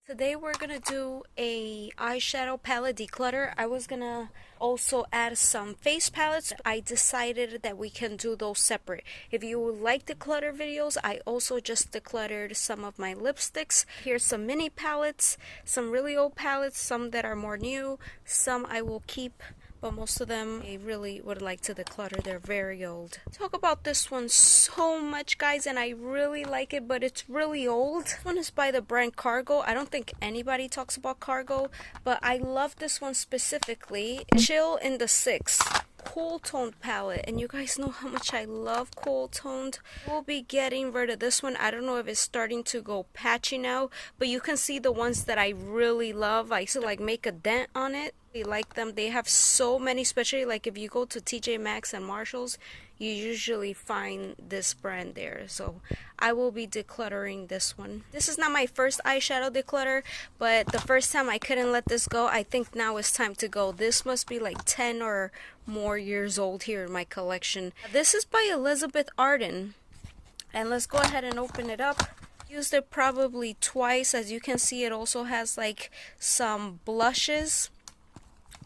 Today we're gonna do a eyeshadow palette declutter. I was gonna also add some face palettes. I decided that we can do those separate. If you like declutter videos, I also just decluttered some of my lipsticks. Here's some mini palettes, some really old palettes, some that are more new, some I will keep, but most of them I really would like to declutter. They're very old. Talk about this one so much, guys, and I really like it, but it's really old. This one is by the brand Cargo. I don't think anybody talks about Cargo, but I love this one specifically. Chill in the 6 cool toned palette, and you guys know how much I love cool toned. We'll be getting rid of this one. I don't know if it's starting to go patchy now, but you can see the ones that I really love. I used to like make a dent on it. I like them. They have so many, especially like if you go to TJ Maxx and Marshalls, you usually find this brand there. So I will be decluttering this one. This is not my first eyeshadow declutter, but the first time I couldn't let this go. I think now it's time to go. This must be like 10 or more years old here in my collection. This is by Elizabeth Arden, and let's go ahead and open it up. Used it probably twice. As you can see, it also has like some blushes.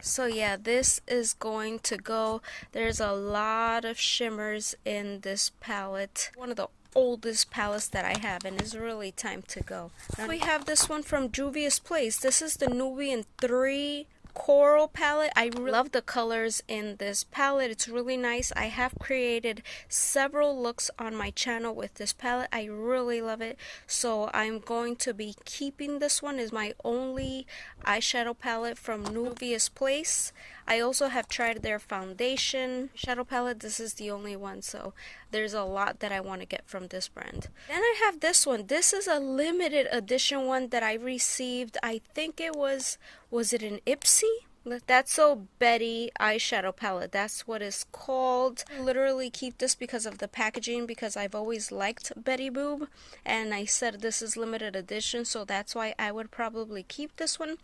So yeah, this is going to go. There's a lot of shimmers in this palette. One of the oldest palettes that I have, and it's really time to go. We have this one from Juvia's Place. This is the Nubian 3 Coral palette. I really love the colors in this palette. It's really nice. I have created several looks on my channel with this palette. I really love it. So I'm going to be keeping this one. Is my only eyeshadow palette from Juvia's Place. I also have tried their foundation shadow palette. This is the only one, so there's a lot that I want to get from this brand. Then I have this one. This is a limited edition one that I received. I think it was it an Ipsy? That's So Betty eyeshadow palette. That's what it's called. I literally keep this because of the packaging, because I've always liked Betty Boop, and I said this is limited edition, so that's why I would probably keep this one.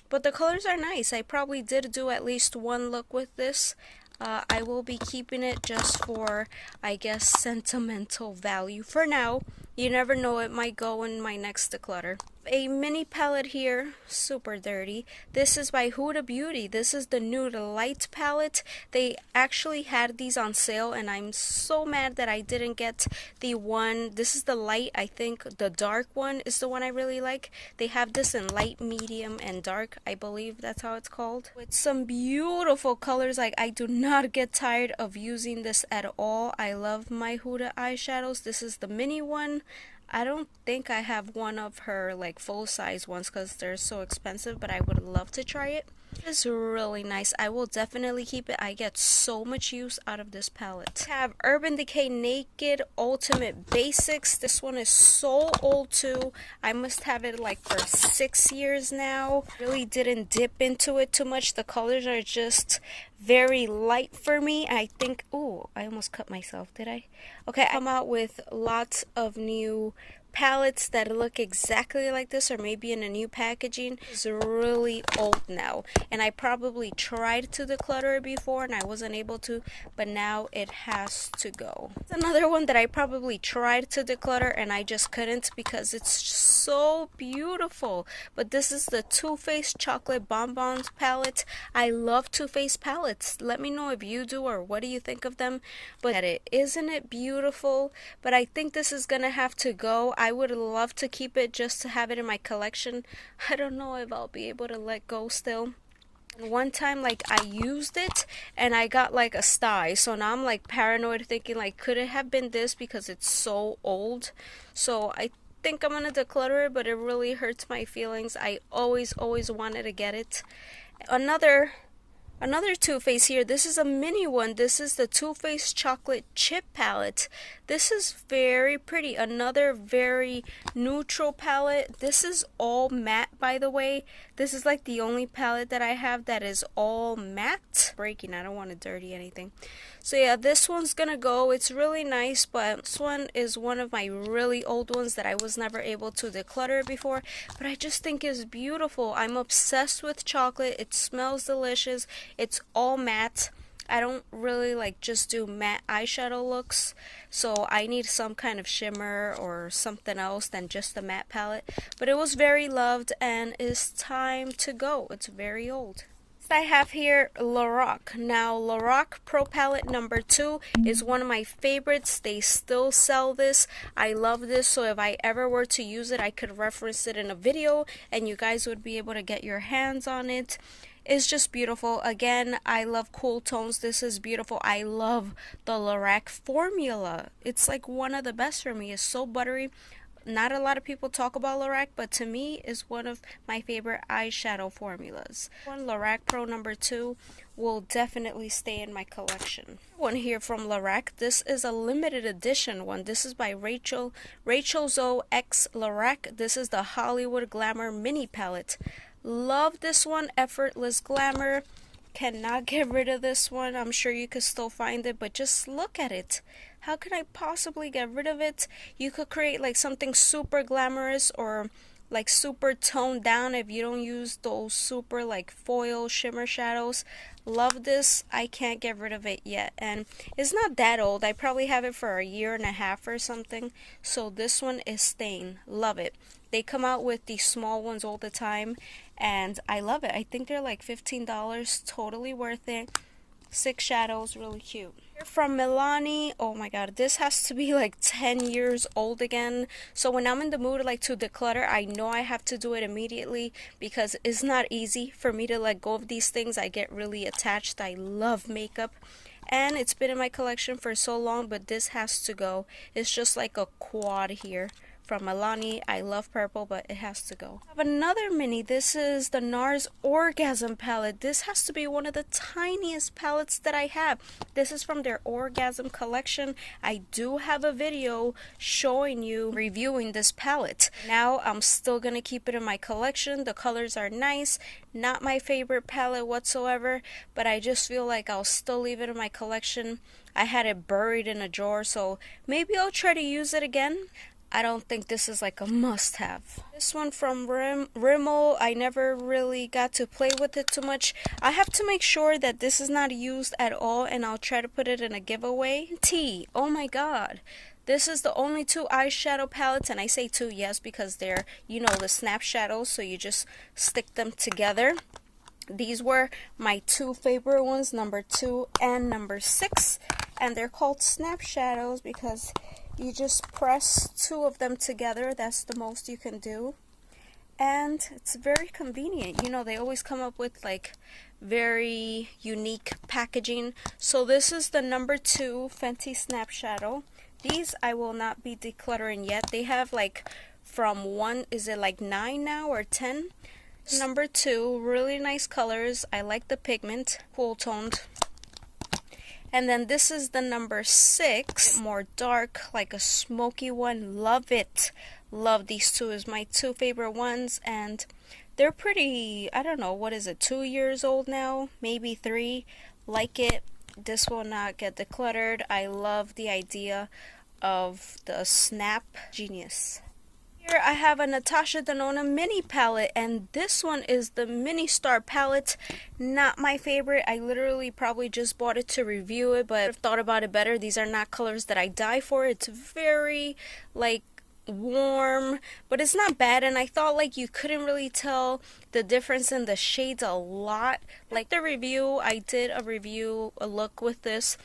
But the colors are nice. I probably did do at least one look with this. I will be keeping it just for, I guess, sentimental value for now. You never know, it might go in my next declutter. A mini palette here, super dirty. This is by Huda Beauty. This is the Nude Light palette. They actually had these on sale, and I'm so mad that I didn't get the one. This is the light. I think the dark one is the one I really like. They have this in light, medium, and dark. I believe that's how it's called. With some beautiful colors. Like, I do not get tired of using this at all. I love my Huda eyeshadows. This is the mini one. I don't think I have one of her like full size ones because they're so expensive, but I would love to try it. It's really nice. I will definitely keep it. I get so much use out of this palette. I have Urban Decay Naked Ultimate Basics. This one is so old too. I must have it like for 6 years now. Really didn't dip into it too much. The colors are just very light for me. I think, oh, I almost cut myself, did I? Okay, I come out with lots of new palettes that look exactly like this, or maybe in a new packaging. It's really old now, and I probably tried to declutter it before and I wasn't able to, but now it has to go. It's another one that I probably tried to declutter and I just couldn't because it's so beautiful. But this is the Too Faced Chocolate Bonbons palette. I love Too Faced palettes. Let me know if you do, or what do you think of them. But isn't it beautiful? But I think this is gonna have to go. I would love to keep it just to have it in my collection. I don't know if I'll be able to let go still. And one time, like, I used it and I got like a sty, so now I'm like paranoid, thinking like, could it have been this because it's so old? So I think I'm gonna declutter it, but it really hurts my feelings. I always wanted to get it. Another Too Faced here. This is a mini one. This is the Too Faced Chocolate Chip palette. This is very pretty. Another very neutral palette. This is all matte, by the way. This is like the only palette that I have that is all matte. Breaking, I don't want to dirty anything. So yeah, this one's gonna go. It's really nice, but this one is one of my really old ones that I was never able to declutter before, but I just think it's beautiful. I'm obsessed with chocolate. It smells delicious. It's all matte. I don't really like just do matte eyeshadow looks, so I need some kind of shimmer or something else than just the matte palette. But it was very loved and it's time to go. It's very old. I have here Lorac. Now Lorac Pro Palette number 2 is one of my favorites. They still sell this. I love this, so if I ever were to use it, I could reference it in a video and you guys would be able to get your hands on it. It's just beautiful. Again, I love cool tones. This is beautiful. I love the Lorac formula. It's like one of the best for me. It's so buttery. Not a lot of people talk about Lorac, but to me is one of my favorite eyeshadow formulas. One Lorac Pro number 2 will definitely stay in my collection. One here from Lorac. This is a limited edition one. This is by Rachel Zoe X Lorac. This is the Hollywood Glamour mini palette. Love this one. Effortless Glamour. Cannot get rid of this one. I'm sure you could still find it, but just look at it. How can I possibly get rid of it? You could create like something super glamorous or like super toned down if you don't use those super like foil shimmer shadows. Love this. I can't get rid of it yet, and it's not that old. I probably have it for a year and a half or something, so this one is staying. Love it. They come out with these small ones all the time and I love it. I think they're like $15. Totally worth it. 6 shadows, really cute. From Milani. Oh my god, this has to be like 10 years old again. So when I'm in the mood like to declutter, I know I have to do it immediately because it's not easy for me to let go of these things. I get really attached. I love makeup and it's been in my collection for so long, but this has to go. It's just like a quad here from Milani. I love purple, but it has to go. I have another mini. This is the Nars Orgasm palette. This has to be one of the tiniest palettes that I have. This is from their Orgasm collection. I do have a video showing you reviewing this palette. Now I'm still gonna keep it in my collection. The colors are nice. Not my favorite palette whatsoever, but I just feel like I'll still leave it in my collection. I had it buried in a drawer, so maybe I'll try to use it again. I don't think this is like a must-have. This one from Rimmel, I never really got to play with it too much. I have to make sure that this is not used at all, and I'll try to put it in a giveaway. Oh my god. This is the only 2 eyeshadow palettes, and I say 2, yes, because they're, you know, the snap shadows, so you just stick them together. These were my 2 favorite ones, number 2 and number 6, and they're called snap shadows because you just press 2 of them together. That's the most you can do. And it's very convenient. You know, they always come up with like very unique packaging. So this is the number 2 Fenty Snap Shadow. These I will not be decluttering yet. They have like from 1, is it like 9 now or 10? Number 2, really nice colors. I like the pigment, cool toned. And then this is the number 6, more dark, like a smoky one. Love it. Love these 2. Is my 2 favorite ones, and they're pretty, I don't know, what is it, 2 years old now, maybe 3. Like it. This will not get decluttered. I love the idea of the snap. Genius. Here I have a Natasha Denona mini palette, and this one is the Mini Star palette. Not my favorite. I literally probably just bought it to review it, but I've thought about it better. These are not colors that I die for. It's very like warm, but it's not bad, and I thought like you couldn't really tell the difference in the shades a lot. Like the review, I did a look with this,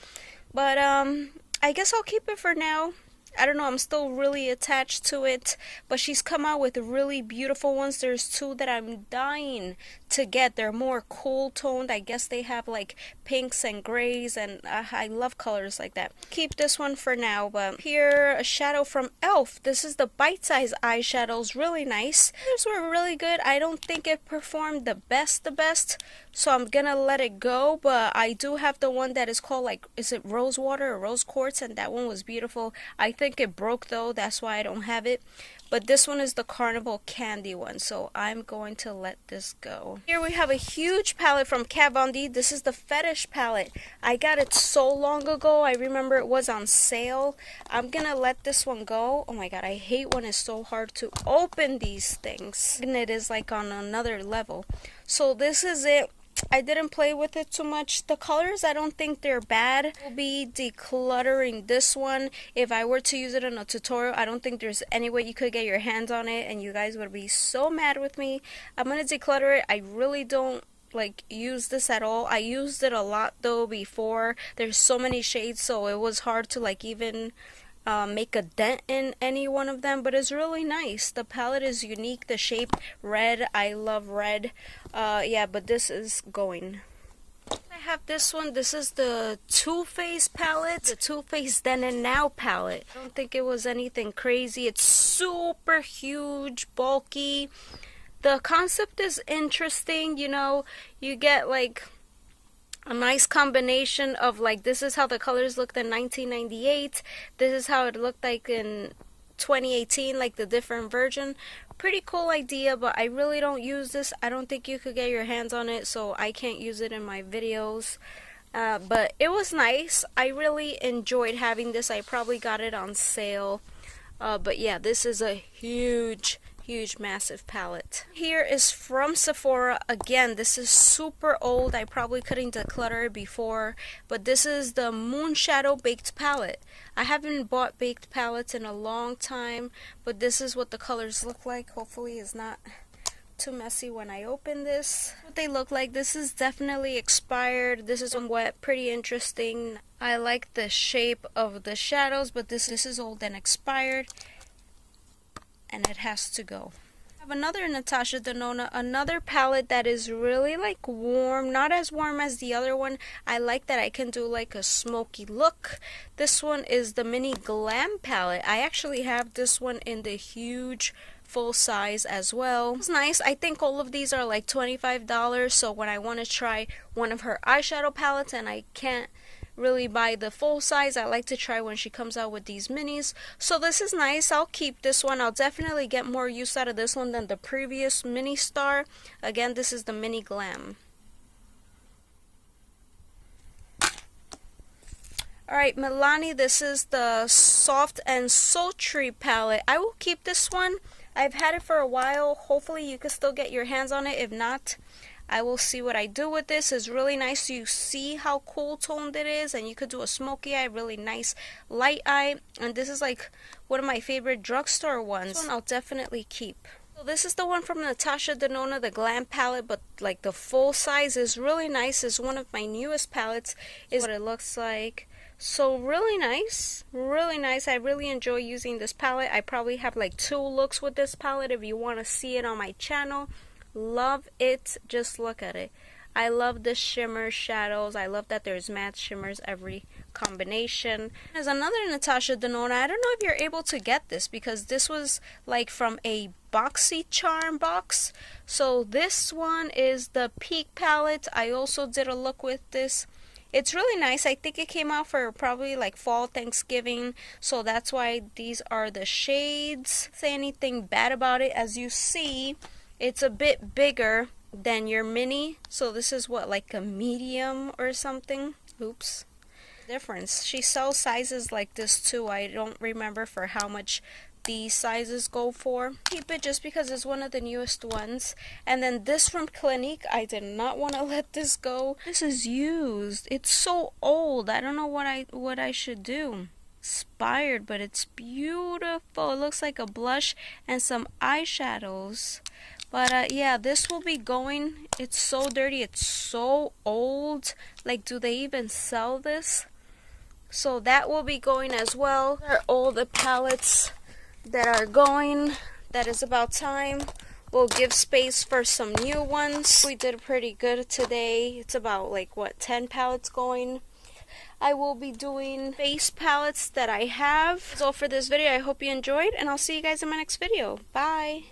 but I guess I'll keep it for now. I don't know, I'm still really attached to it, but she's come out with really beautiful ones. There's 2 that I'm dying to get. They're more cool toned. I guess they have like pinks and grays, and I love colors like that. Keep this one for now. But here, a shadow from e.l.f. This is the bite-size eyeshadows. Really nice. These were really good. I don't think it performed the best, so I'm gonna let it go. But I do have the one that is called like, is it rose water or rose quartz, and that one was beautiful. I think it broke though, that's why I don't have it. But this one is the Carnival Candy one, so I'm going to let this go. Here we have a huge palette from Kat Von D. This is the Fetish Palette. I got it so long ago. I remember it was on sale. I'm gonna let this one go. Oh my god, I hate when it's so hard to open these things. And it is like on another level. So this is it. I didn't play with it too much. The colors, I don't think they're bad. I'll be decluttering this one. If I were to use it in a tutorial, I don't think there's any way you could get your hands on it and you guys would be so mad with me. I'm gonna declutter it. I really don't like use this at all. I used it a lot though before. There's so many shades, so it was hard to like even make a dent in any one of them, but it's really nice. The palette is unique. The shape red, I love red. Yeah, but this is going. I have this one. This is the Too Faced palette, the Too Faced Then and Now palette. I don't think it was anything crazy. It's super huge, bulky. The concept is interesting, you know. You get like a nice combination of like, this is how the colors looked in 1998, this is how it looked like in 2018, like the different version. Pretty cool idea, but I really don't use this. I don't think you could get your hands on it, so I can't use it in my videos. But it was nice. I really enjoyed having this. I probably got it on sale. But yeah, this is a huge massive palette. Here is from Sephora. Again, this is super old. I probably couldn't declutter it before, but this is the Moonshadow Baked Palette. I haven't bought baked palettes in a long time, but this is what the colors look like. Hopefully it's not too messy when I open this. What they look like. This is definitely expired. This is wet, pretty interesting. I like the shape of the shadows, but this is old and expired, and it has to go. I have another Natasha Denona, another palette that is really like warm, not as warm as the other one. I like that I can do like a smoky look. This one is the mini Glam palette. I actually have this one in the huge full size as well. It's nice. I think all of these are like $25, so when I want to try one of her eyeshadow palettes and I can't really buy the full size, I like to try when she comes out with these minis. So this is nice. I'll keep this one. I'll definitely get more use out of this one than the previous mini star. Again, this is the mini Glam. Alright, Milani, this is the Soft and Sultry palette. I will keep this one. I've had it for a while. Hopefully you can still get your hands on it. If not, I will see what I do with this. It's really nice. You see how cool toned it is, and you could do a smoky eye, really nice light eye. And this is like one of my favorite drugstore ones. This one I'll definitely keep. So this is the one from Natasha Denona, the Glam palette, but like the full size is really nice. It's one of my newest palettes. Is what it looks like. So really nice, really nice. I really enjoy using this palette. I probably have like 2 looks with this palette if you want to see it on my channel. Love it. Just look at it. I love the shimmer shadows. I love that there's matte shimmers every combination. There's another Natasha Denona. I don't know if you're able to get this because this was like from a BoxyCharm box. So this one is the Peak palette. I also did a look with this. It's really nice. I think it came out for probably like fall, Thanksgiving. So that's why these are the shades. Say anything bad about it. As you see, it's a bit bigger than your mini. So this is what, like a medium or something. Oops. Difference. She sells sizes like this too. I don't remember for how much these sizes go for. Keep it just because it's one of the newest ones. And then this from Clinique, I did not want to let this go. This is used. It's so old. I don't know what I should do. Expired, but it's beautiful. It looks like a blush and some eyeshadows. But yeah, this will be going. It's so dirty. It's so old. Like, do they even sell this? So that will be going as well. These are all the palettes that are going. That is about time. We'll give space for some new ones. We did pretty good today. It's about like what, 10 palettes going. I will be doing face palettes that I have. That's all for this video. I hope you enjoyed, and I'll see you guys in my next video. Bye.